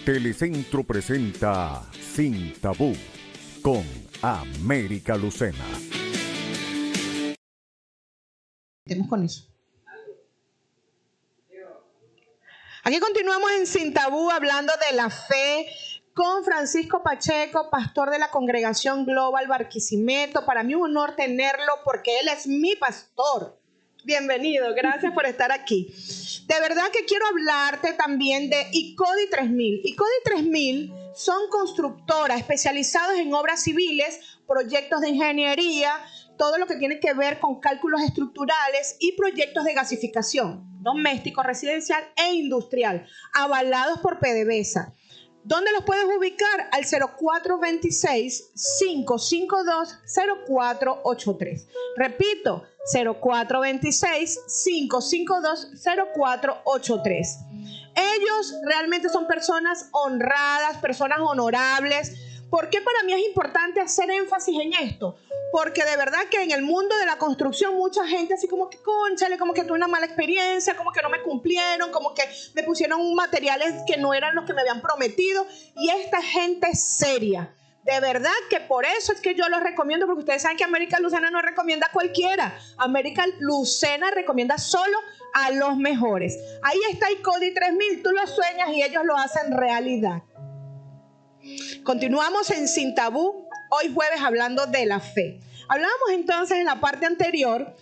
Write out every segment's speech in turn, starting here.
Telecentro presenta Sin Tabú con América Lucena. Estemos con eso. Aquí continuamos en Sin Tabú hablando de la fe con Francisco Pacheco, pastor de la Congregación Global Barquisimeto. Para mí un honor tenerlo porque él es mi pastor. Bienvenido, gracias por estar aquí. De verdad que quiero hablarte también de ICODI 3000. ICODI 3000 son constructoras especializadas en obras civiles, proyectos de ingeniería, todo lo que tiene que ver con cálculos estructurales y proyectos de gasificación, doméstico, residencial e industrial, avalados por PDVSA. ¿Dónde los puedes ubicar? Al 0426-552-0483. Repito, 0426-552-0483. Ellos realmente son personas honradas, personas honorables. ¿Por qué para mí es importante hacer énfasis en esto? Porque de verdad que en el mundo de la construcción mucha gente así como que, cónchale, como que tuve una mala experiencia, como que no me cumplieron, como que me pusieron materiales que no eran los que me habían prometido. Y esta gente es seria. De verdad que por eso es que yo los recomiendo, porque ustedes saben que América Lucena no recomienda a cualquiera. América Lucena recomienda solo a los mejores. Ahí está ICODI 3000, tú lo sueñas y ellos lo hacen realidad. Continuamos en Sin Tabú, hoy jueves hablando de la fe. Hablábamos entonces en la parte anterior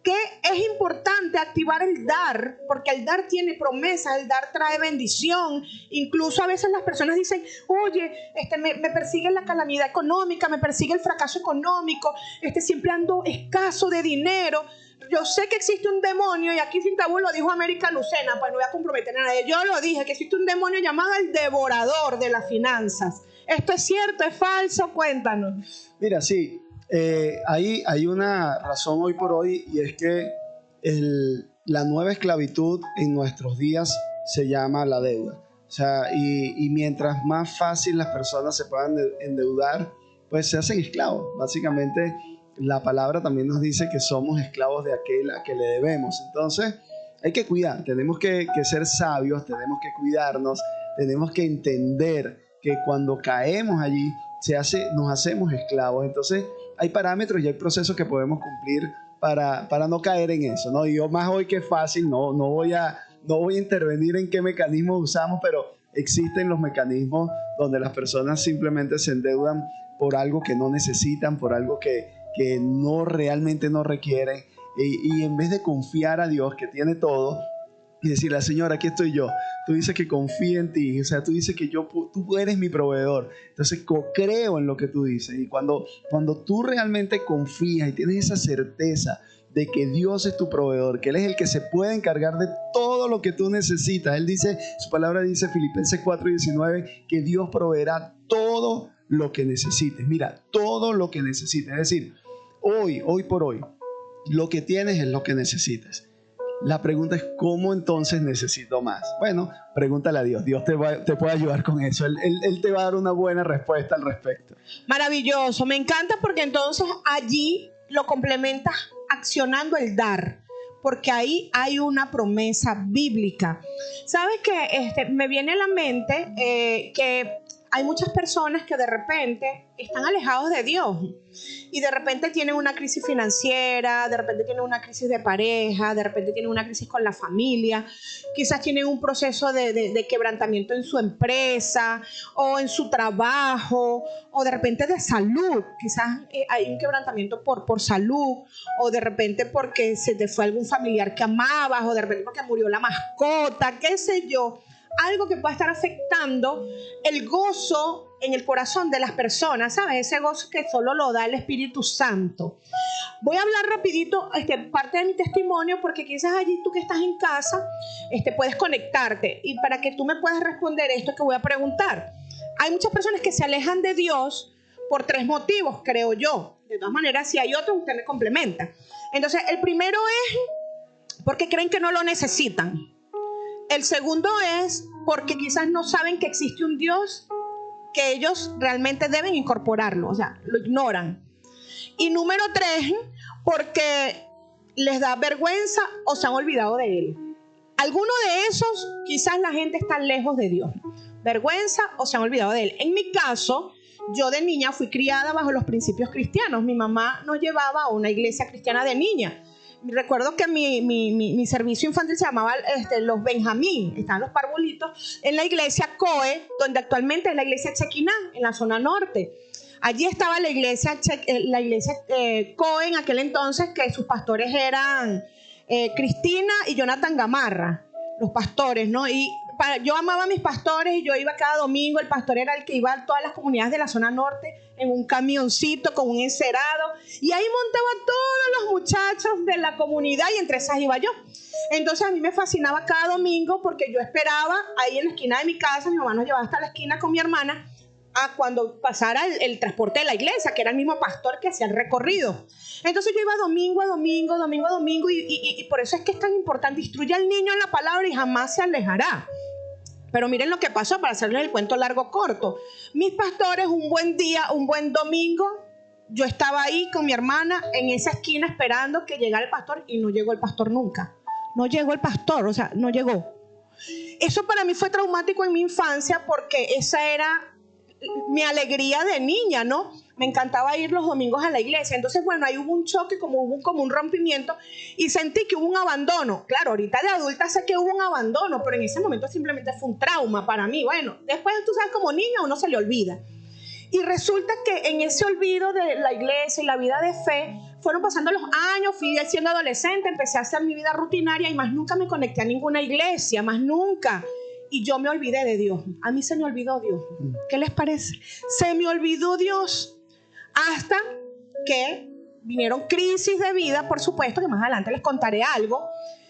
que es importante activar el dar, porque el dar tiene promesas, el dar trae bendición. Incluso a veces las personas dicen, oye, me persigue la calamidad económica, me persigue el fracaso económico, siempre ando escaso de dinero. Yo sé que existe un demonio, y aquí Sin Tabú lo dijo América Lucena, pues no voy a comprometer a nadie. Yo lo dije, que existe un demonio llamado el devorador de las finanzas. ¿Esto es cierto, es falso? Cuéntanos. Mira, sí, hay una razón hoy por hoy, y es que la nueva esclavitud en nuestros días se llama la deuda. O sea, y mientras más fácil las personas se puedan endeudar, pues se hacen esclavos. Básicamente, la palabra también nos dice que somos esclavos de aquel a que le debemos. Entonces, hay que cuidar, tenemos que ser sabios, tenemos que cuidarnos, tenemos que entender que cuando caemos allí, nos hacemos esclavos. Entonces, hay parámetros y hay procesos que podemos cumplir para no caer en eso, ¿no? Y yo más hoy que es fácil, no voy a intervenir en qué mecanismos usamos, pero existen los mecanismos donde las personas simplemente se endeudan por algo que no necesitan, por algo que no realmente no requieren, y en vez de confiar a Dios que tiene todo y decirle, Señor, aquí estoy yo, tú dices que confío en ti, o sea, tú dices que tú eres mi proveedor, entonces creo en lo que tú dices. Y cuando tú realmente confías y tienes esa certeza de que Dios es tu proveedor, que Él es el que se puede encargar de todo lo que tú necesitas. Él dice, su palabra dice, Filipenses 4:19, que Dios proveerá todo lo que necesites. Mira, todo lo que necesites. Es decir, hoy por hoy, lo que tienes es lo que necesitas. La pregunta es, ¿cómo entonces necesito más? Bueno, pregúntale a Dios. Dios te puede ayudar con eso. Él te va a dar una buena respuesta al respecto. Maravilloso. Me encanta porque entonces allí lo complementas accionando el dar, porque ahí hay una promesa bíblica. ¿Sabes qué? Me viene a la mente que hay muchas personas que de repente están alejados de Dios y de repente tienen una crisis financiera, de repente tienen una crisis de pareja, de repente tienen una crisis con la familia, quizás tienen un proceso de quebrantamiento en su empresa o en su trabajo, o de repente de salud, quizás hay un quebrantamiento por salud, o de repente porque se te fue algún familiar que amabas, o de repente porque murió la mascota, qué sé yo. Algo que pueda estar afectando el gozo en el corazón de las personas, ¿sabes? Ese gozo que solo lo da el Espíritu Santo. Voy a hablar rapidito parte de mi testimonio, porque quizás allí tú que estás en casa puedes conectarte, y para que tú me puedas responder esto que voy a preguntar. Hay muchas personas que se alejan de Dios por 3 motivos, creo yo. De todas maneras, si hay otros, usted me complementa. Entonces, el primero es porque creen que no lo necesitan. El segundo es porque quizás no saben que existe un Dios, que ellos realmente deben incorporarlo, o sea, lo ignoran. Y número 3, porque les da vergüenza o se han olvidado de Él. Alguno de esos, quizás la gente está lejos de Dios. vergüenza o se han olvidado de él. En mi caso, yo de niña fui criada bajo los principios cristianos. Mi mamá nos llevaba a una iglesia cristiana de niña. Recuerdo que mi servicio infantil se llamaba Los Benjamín. Estaban los parvulitos en la iglesia Coe, donde actualmente es la iglesia Chequiná, en la zona norte. Allí estaba la iglesia Coe en aquel entonces, que sus pastores eran Cristina y Jonathan Gamarra, los pastores, ¿no? Y yo amaba a mis pastores y yo iba cada domingo. El pastor era el que iba a todas las comunidades de la zona norte en un camioncito con un encerado, y ahí montaba a todos los muchachos de la comunidad y entre esas iba yo. Entonces a mí me fascinaba cada domingo porque yo esperaba ahí en la esquina de mi casa. Mi mamá nos llevaba hasta la esquina con mi hermana a cuando pasara el transporte de la iglesia, que era el mismo pastor que hacía el recorrido. Entonces yo iba domingo a domingo, y por eso es que es tan importante: instruye al niño en la palabra y jamás se alejará. Pero miren lo que pasó, para hacerles el cuento largo corto. Mis pastores, un buen día, un buen domingo, yo estaba ahí con mi hermana en esa esquina esperando que llegara el pastor, y no llegó el pastor nunca. No llegó el pastor, o sea, no llegó. Eso para mí fue traumático en mi infancia, porque esa era mi alegría de niña, ¿no? Me encantaba ir los domingos a la iglesia. Entonces, bueno, ahí hubo un choque, como un rompimiento, y sentí que hubo un abandono. Claro, ahorita de adulta sé que hubo un abandono, pero en ese momento simplemente fue un trauma para mí. Bueno, después tú sabes, como niña uno se le olvida. Y resulta que en ese olvido de la iglesia y la vida de fe, fueron pasando los años, fui siendo adolescente, empecé a hacer mi vida rutinaria y más nunca me conecté a ninguna iglesia, más nunca. Y yo me olvidé de Dios. A mí se me olvidó Dios. ¿Qué les parece? Se me olvidó Dios. Hasta que vinieron crisis de vida, por supuesto, que más adelante les contaré algo.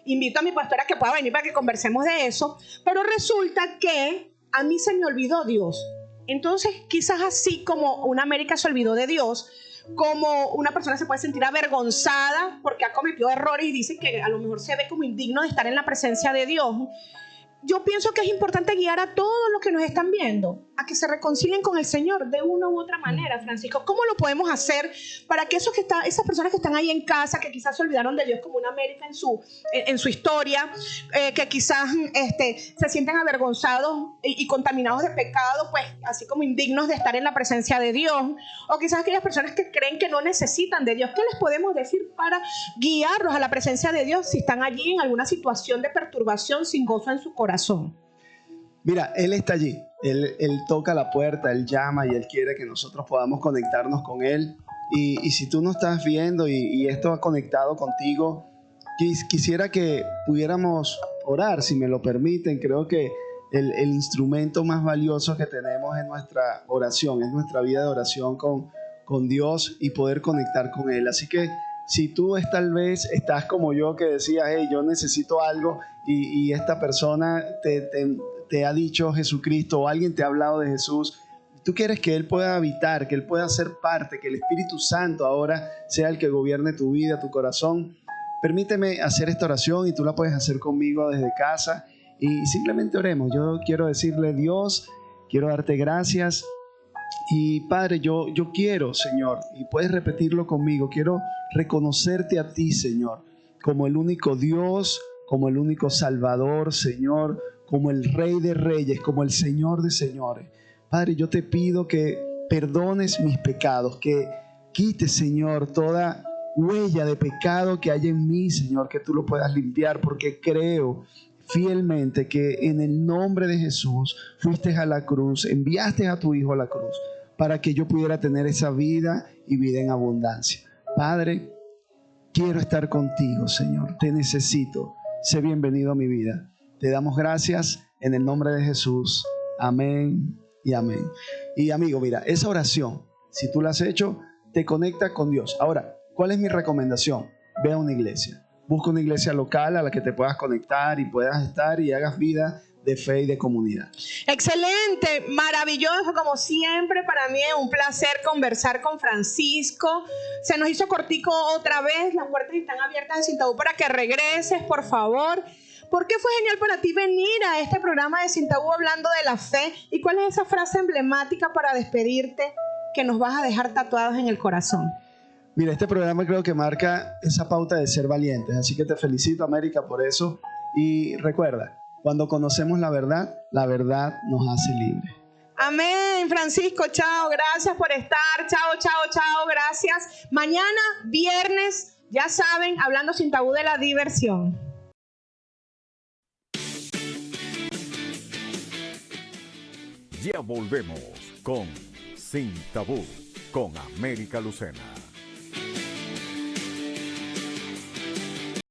Invito a mi pastora que pueda venir para que conversemos de eso. Pero resulta que a mí se me olvidó Dios. Entonces, quizás así como una América se olvidó de Dios, como una persona se puede sentir avergonzada porque ha cometido errores y dice que a lo mejor se ve como indigno de estar en la presencia de Dios, yo pienso que es importante guiar a todos los que nos están viendo a que se reconcilien con el Señor de una u otra manera. Francisco, ¿cómo lo podemos hacer para que esas personas que están ahí en casa, que quizás se olvidaron de Dios como una América en su historia, que quizás se sienten avergonzados y contaminados de pecado, pues así como indignos de estar en la presencia de Dios, o quizás aquellas personas que creen que no necesitan de Dios? ¿Qué les podemos decir para guiarlos a la presencia de Dios si están allí en alguna situación de perturbación, sin gozo en su corazón? Mira, Él está allí, él toca la puerta, Él llama y Él quiere que nosotros podamos conectarnos con Él. Y si tú no estás viendo y esto ha conectado contigo, quisiera que pudiéramos orar, si me lo permiten. Creo que el instrumento más valioso que tenemos es nuestra oración, es nuestra vida de oración con Dios y poder conectar con Él. Así que si tú tal vez estás como yo, que decías, hey, yo necesito algo, y esta persona te ha dicho Jesucristo, o alguien te ha hablado de Jesús, tú quieres que Él pueda habitar, que Él pueda ser parte, que el Espíritu Santo ahora sea el que gobierne tu vida, tu corazón, permíteme hacer esta oración y tú la puedes hacer conmigo desde casa y simplemente oremos. Yo quiero decirle: Dios, quiero darte gracias. Y Padre, yo quiero, Señor, y puedes repetirlo conmigo, quiero reconocerte a ti, Señor, como el único Dios, como el único Salvador, Señor, como el Rey de Reyes, como el Señor de Señores. Padre, yo te pido que perdones mis pecados, que quites, Señor, toda huella de pecado que hay en mí, Señor, que tú lo puedas limpiar, porque creo fielmente que en el nombre de Jesús fuiste a la cruz, enviaste a tu Hijo a la cruz para que yo pudiera tener esa vida y vida en abundancia. Padre, quiero estar contigo, Señor, te necesito, sé bienvenido a mi vida. Te damos gracias en el nombre de Jesús. Amén y amén. Y amigo, mira, esa oración, si tú la has hecho, te conecta con Dios. Ahora, ¿cuál es mi recomendación? Ve a una iglesia. Busca una iglesia local a la que te puedas conectar y puedas estar y hagas vida de fe y de comunidad. Excelente, maravilloso, como siempre. Para mí es un placer conversar con Francisco. Se nos hizo cortico otra vez. Las puertas están abiertas en Sin Tabú para que regreses, por favor. ¿Por qué fue genial para ti venir a este programa de Sin Tabú hablando de la fe? ¿Y cuál es esa frase emblemática para despedirte que nos vas a dejar tatuados en el corazón? Mira, este programa creo que marca esa pauta de ser valientes. Así que te felicito, América, por eso. Y recuerda, Cuando conocemos la verdad nos hace libres. Amén, Francisco, chao, gracias por estar, chao, gracias. Mañana, viernes, ya saben, hablando sin tabú de la diversión. Ya volvemos con Sin Tabú, con América Lucena.